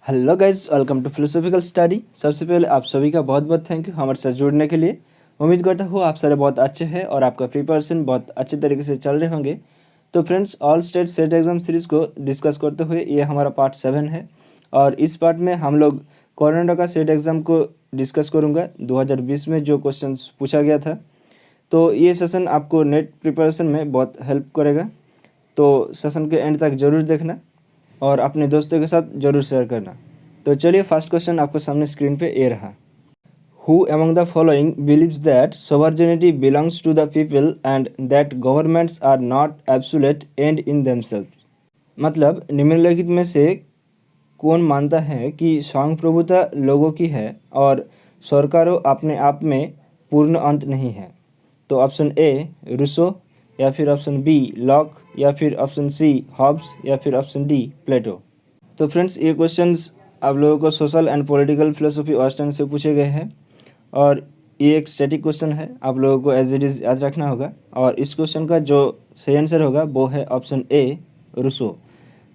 Hello guys, welcome to philosophical study. सबसे पहले आप सभी का बहुत बहुत थैंक यू हमारे साथ जुड़ने के लिए। उम्मीद करता हूँ आप सारे बहुत अच्छे हैं और आपका प्रिपरेशन बहुत अच्छे तरीके से चल रहे होंगे। तो friends, all state set exam series को डिस्कस करते हुए ये हमारा पार्ट 7 है और इस पार्ट में हम लोग कर्नाटक सेट एग्ज़ाम को डिस्कस करूँगा। 2020 में जो क्वेश्चन पूछा गया था, तो ये सेशन आपको नेट प्रिपरेशन में बहुत हेल्प करेगा। तो सेशन के एंड तक ज़रूर देखना और अपने दोस्तों के साथ ज़रूर शेयर करना। तो चलिए, फर्स्ट क्वेश्चन आपको सामने स्क्रीन पे ये रहा। Who among the following believes that sovereignty belongs to the people and that governments are not absolute and in themselves. मतलब निम्नलिखित में से कौन मानता है कि स्वयं प्रभुता लोगों की है और सरकारों अपने आप में पूर्ण अंत नहीं है। तो ऑप्शन ए रूसो, या फिर ऑप्शन बी लॉक, या फिर ऑप्शन सी हॉब्स, या फिर ऑप्शन डी प्लेटो। तो फ्रेंड्स, ये क्वेश्चंस आप लोगों को social and political philosophy western से पूछे गए हैं और ये एक स्टैटिक क्वेश्चन है, आप लोगों को एज इट इज़ याद रखना होगा। और इस क्वेश्चन का जो सही आंसर होगा वो है ऑप्शन ए रूसो।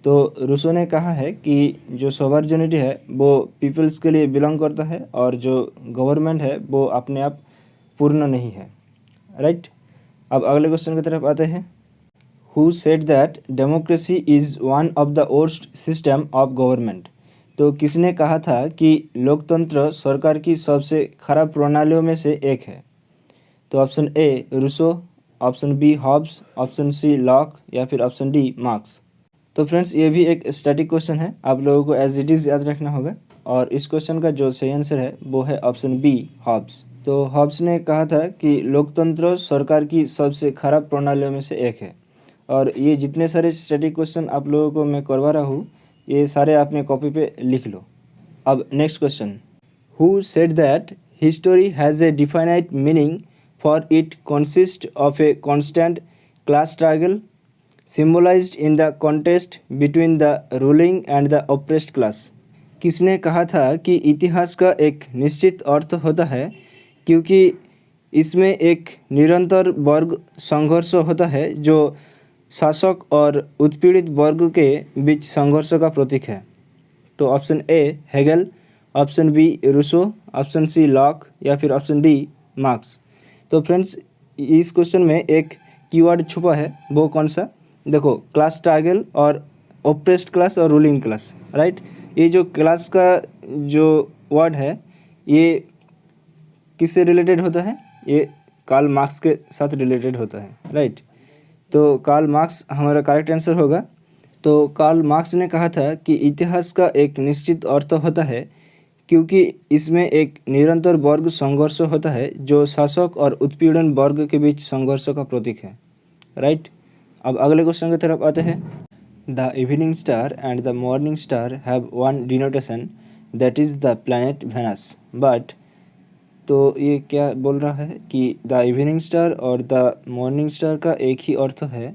तो रूसो ने कहा है कि जो सोवरेनिटी है वो पीपल्स के लिए बिलोंग करता है और जो गवर्नमेंट है वो अपने आप पूर्ण नहीं है। राइट। अब अगले क्वेश्चन की तरफ आते हैं। Who said that democracy is one of the worst system of government. तो किसने कहा था कि लोकतंत्र सरकार की सबसे खराब प्रणालियों में से एक है। तो option A Rousseau, option B Hobbes, option C Locke, या फिर ऑप्शन डी मार्क्स। तो फ्रेंड्स, ये भी एक स्टैटिक क्वेश्चन है, आप लोगों को एज इट इज़ याद रखना होगा और इस क्वेश्चन का जो सही आंसर है वो है ऑप्शन बी हॉब्स। तो हॉब्स ने कहा था कि लोकतंत्र सरकार की सबसे खराब प्रणालियों में से एक है। और ये जितने सारे स्टैटिक क्वेश्चन आप लोगों को मैं करवा रहा हूँ, ये सारे आपने कॉपी पे लिख लो। अब next question. Who said that history has a definite meaning for it consist of a constant class struggle symbolised in the contest between the ruling and the oppressed class. किसने कहा था कि इतिहास का एक निश्चित अर्थ होता है क्योंकि इसमें एक निरंतर वर्ग संघर्ष होता है जो शासक और उत्पीड़ित वर्ग के बीच संघर्ष का प्रतीक है। तो option A Hegel, option B Rousseau, option C Locke, या फिर ऑप्शन डी मार्क्स। तो फ्रेंड्स, इस क्वेश्चन में एक कीवर्ड छुपा है, वो कौन सा? देखो, क्लास स्ट्रगल और ऑप्रेस्ड क्लास और रूलिंग क्लास। राइट। ये जो क्लास का जो वर्ड है ये किससे रिलेटेड होता है? ये कार्ल मार्क्स के साथ रिलेटेड होता है। राइट। तो कार्ल मार्क्स हमारा करेक्ट आंसर होगा। तो कार्ल मार्क्स ने कहा था कि इतिहास का एक निश्चित अर्थ होता है क्योंकि इसमें एक निरंतर वर्ग संघर्ष होता है जो शासक और उत्पीड़न वर्ग के बीच संघर्ष का प्रतीक है। राइट। अब अगले क्वेश्चन की तरफ आते हैं। The evening star and the morning star have one denotation that is the planet Venus but. तो ये क्या बोल रहा है कि द इवनिंग स्टार और द मॉर्निंग स्टार का एक ही अर्थ है,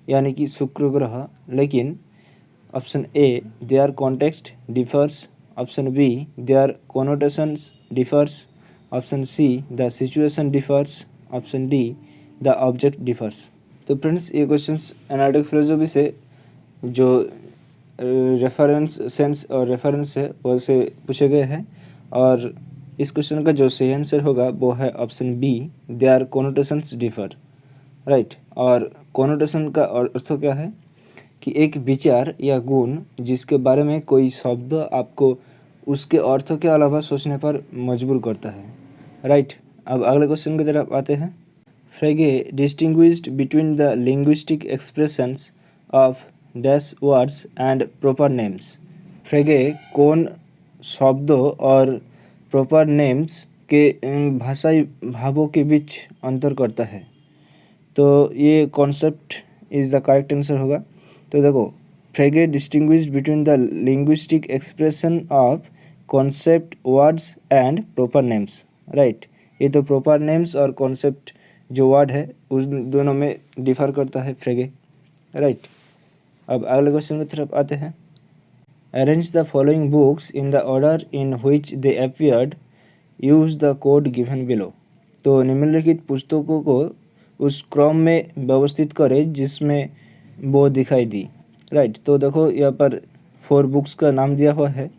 यानी कि शुक्र ग्रह, लेकिन option A their context differs, option B their connotations differs, option C the situation differs, option D the object differs. तो फ्रेंड्स, ये क्वेश्चंस एनालिटिक फिलोसफी से जो रेफरेंस सेंस और रेफरेंस है वैसे पूछे गए हैं और इस क्वेश्चन का जो सही आंसर होगा वो है option B their connotations differ. Right. और कोनोटेशन का अर्थ क्या है कि एक विचार या गुण जिसके बारे में कोई शब्द आपको उसके अर्थ के अलावा सोचने पर मजबूर करता है। राइट। अब अगले क्वेश्चन की तरफ आते हैं। Frege distinguished between the linguistic expressions of dash words and proper names. Frege कौन शब्दों और प्रॉपर नेम्स के भाषाई भावों के बीच अंतर करता है? तो ये concept is the correct answer होगा। तो देखो, Frege distinguished between the linguistic expression of concept words and proper names. Right. ये तो प्रॉपर नेम्स और कॉन्सेप्ट जो वर्ड है उस दोनों में डिफर करता है फ्रेगे। राइट। अब अगले क्वेश्चन की तरफ आते हैं। Arrange the following books in the order in which they appeared, use the code given below. तो निम्नलिखित पुस्तकों को उस क्रम में व्यवस्थित करें जिसमें वो दिखाई दी। राइट। तो देखो, यहाँ पर 4 बुक्स का नाम दिया हुआ है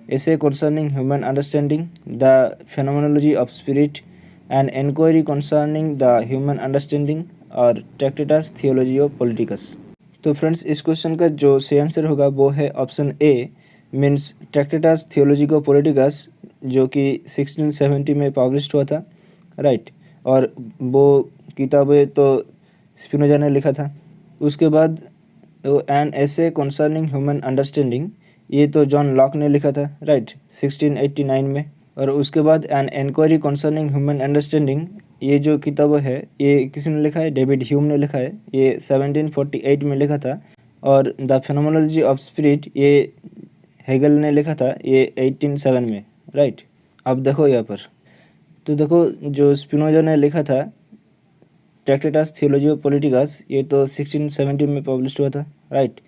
essay concerning human understanding, the phenomenology of spirit, an inquiry concerning the human understanding और Tractatus Theologiae Politicus। तो फ्रेंड्स इस क्वेश्चन का जो सही आंसर होगा वो है ऑप्शन ए मीन्स ट्रैक्टेटस थियोलॉजिको पॉलिटिकस, जो कि 1670 में पब्लिश हुआ था, राइट। और वो किताबें तो स्पिनोजा ने लिखा था। उसके बाद an essay concerning human understanding, ये तो जॉन लॉक ने लिखा था, राइट, 1689 में। और उसके बाद an inquiry concerning human understanding, ये जो किताब है ये किसने लिखा है, डेविड ह्यूम ने लिखा है, ये 1748 में लिखा था। और द फेनोमेनोलॉजी ऑफ स्पिरिट, ये हेगल ने लिखा था, ये 1807 में, राइट। अब देखो यहाँ पर, तो देखो जो स्पिनोजा ने लिखा था ट्रैक्टेटस थियोलॉजियो पॉलिटिकस, ये तो 1670 में पब्लिश हुआ था, राइट।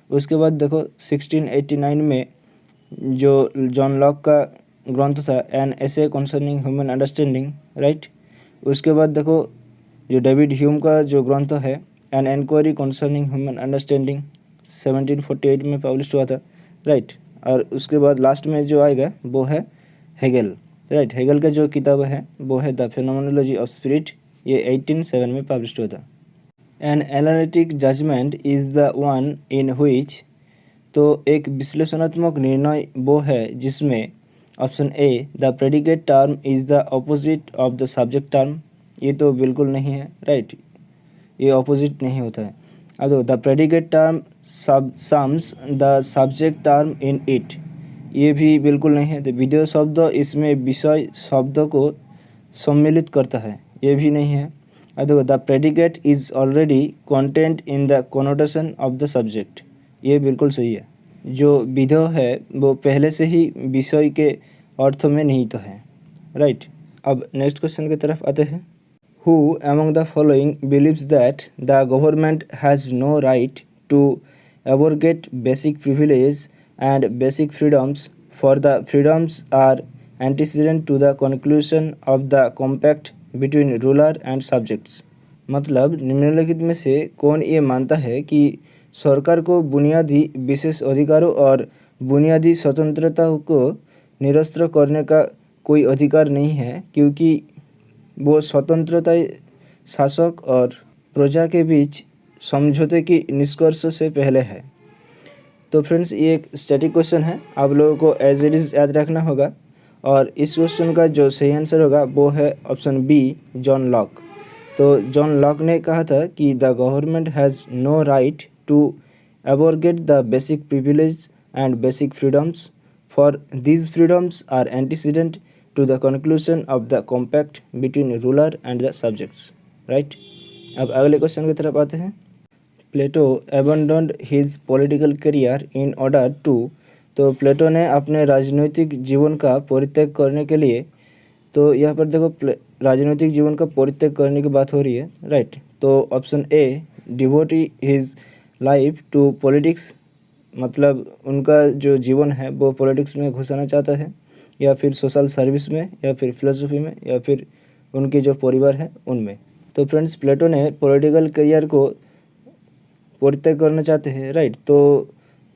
उसके बाद देखो 1689 में जो जॉन लॉक का ग्रंथ था an essay concerning human understanding, right. उसके बाद देखो जो डेविड ह्यूम का जो ग्रंथ है an inquiry concerning human understanding, 1748 में पब्लिश हुआ था, राइट। और उसके बाद लास्ट में जो आएगा वो है हेगल, राइट। हेगल का जो किताब है वो है द फेनोमेनोलॉजी ऑफ स्पिरिट, ये 1807 में पब्लिश हुआ था। An analytic judgement is the one in which, तो एक विश्लेषणात्मक निर्णय वो है जिसमें option A the predicate term is the opposite of the subject term, ये तो बिल्कुल नहीं है, राइट, ये अपोजिट नहीं होता है। अब the predicate term sums the subject term in it, ये भी बिल्कुल नहीं है। द विधेय शब्द इसमें विषय शब्द को सम्मिलित करता है, ये भी नहीं है। अब the predicate is already content in the connotation of the subject, ये बिल्कुल सही है। जो विधेय है वो पहले से ही विषय के अर्थ में निहित है, राइट। अब नेक्स्ट क्वेश्चन की तरफ आते हैं। Who among the following believes that the government has no right to abrogate basic privileges and basic freedoms, for the freedoms are antecedent to the conclusion of the compact between ruler and subjects? मतलब निम्नलिखित में से कौन ये मानता है कि सरकार को बुनियादी विशेष अधिकारों और बुनियादी स्वतंत्रता को निरस्त करने का कोई अधिकार नहीं है, क्योंकि वो स्वतंत्रता शासक और प्रजा के बीच समझौते की निष्कर्ष से पहले है। तो फ्रेंड्स ये एक स्टैटिक क्वेश्चन है, आप लोगों को एज इट इज़ याद रखना होगा। और इस क्वेश्चन का जो सही आंसर होगा वो है ऑप्शन बी जॉन लॉक। तो जॉन लॉक ने कहा था कि the government has no right to abrogate the basic privilege and basic freedoms, for these freedoms are antecedent to the conclusion of the compact between ruler and the subjects, right। अब अगले question की तरफ आते हैं। प्लेटो abandoned his political career in order to, तो प्लेटो ने अपने राजनीतिक जीवन का परित्याग करने के लिए, तो यहाँ पर देखो राजनीतिक जीवन का परित्याग करने की बात हो रही है, राइट। तो option A devote his life to politics, मतलब उनका जो जीवन है वो पॉलिटिक्स में घुसाना चाहता है, या फिर सोशल सर्विस में, या फिर फिलोसफी में, या फिर उनके जो परिवार है उनमें। तो फ्रेंड्स प्लेटो ने पॉलिटिकल करियर को परित्याग करना चाहते हैं, राइट। तो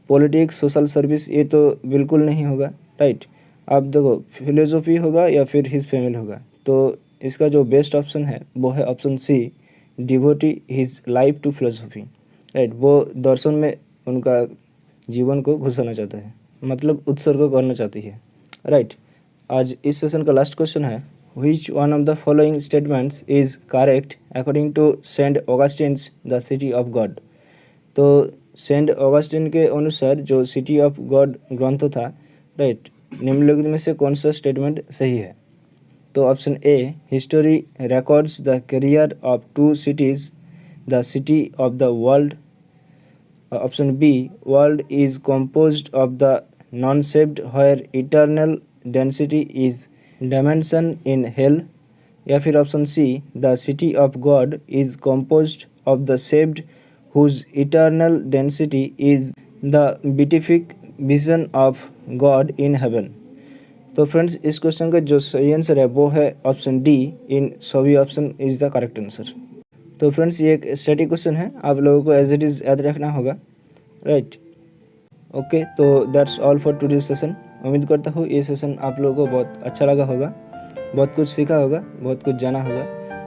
पॉलिटिक्स सोशल सर्विस ये तो बिल्कुल नहीं होगा, राइट। आप देखो फिलोसफी होगा या फिर हिज फैमिली होगा। तो इसका जो बेस्ट ऑप्शन है वो है option C devote his life to philosophy, right. वो दर्शन में उनका जीवन को घुसाना चाहता है, मतलब उत्सर्ग करना चाहती है, राइट। आज इस सेशन का लास्ट क्वेश्चन है, which one of the following statements is correct according to Saint Augustine's the city of God. तो सेंट ऑगस्टिन के अनुसार जो सिटी ऑफ गॉड ग्रंथ था, राइट, निम्नलिखित में से कौन सा स्टेटमेंट सही है। तो option A history records the career of two cities the city of the world. Option B world is composed of the non-saved where eternal density is dimension in hell, या फिर option C the city of God is composed of the saved whose eternal density is the beatific vision of God in heaven। तो friends इस question का जो सही answer है वो है ऑप्शन डी, इन सभी option is the correct answer. तो फ्रेंड्स ये एक स्टैटिक क्वेश्चन है, आप लोगों को एज इट इज़ याद रखना होगा, राइट। ओके, तो that's all for today's session. उम्मीद करता हूँ ये सेशन आप लोगों को बहुत अच्छा लगा होगा, बहुत कुछ सीखा होगा, बहुत कुछ जाना होगा।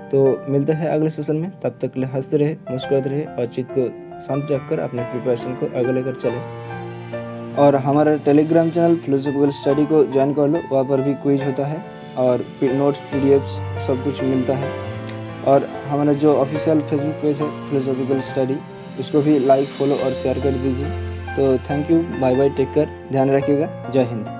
तो मिलते हैं अगले सेशन में, तब तक के लिए हंसते रहे, मुस्कुराते रहे और चित्त को शांत रखकर अपने प्रिपरेशन को आगे लेकर चले। और हमारा टेलीग्राम चैनल फिलोसॉफिकल स्टडी को ज्वाइन कर लो, वहाँ पर भी क्विज होता है और नोट्स पीडीएफ्स सब कुछ मिलता है। और हमारा जो ऑफिशियल फेसबुक पेज है फिलोसॉफिकल स्टडी, उसको भी लाइक, फॉलो और शेयर कर दीजिए। तो thank you, bye bye, take care, ध्यान रखिएगा, जय हिंद।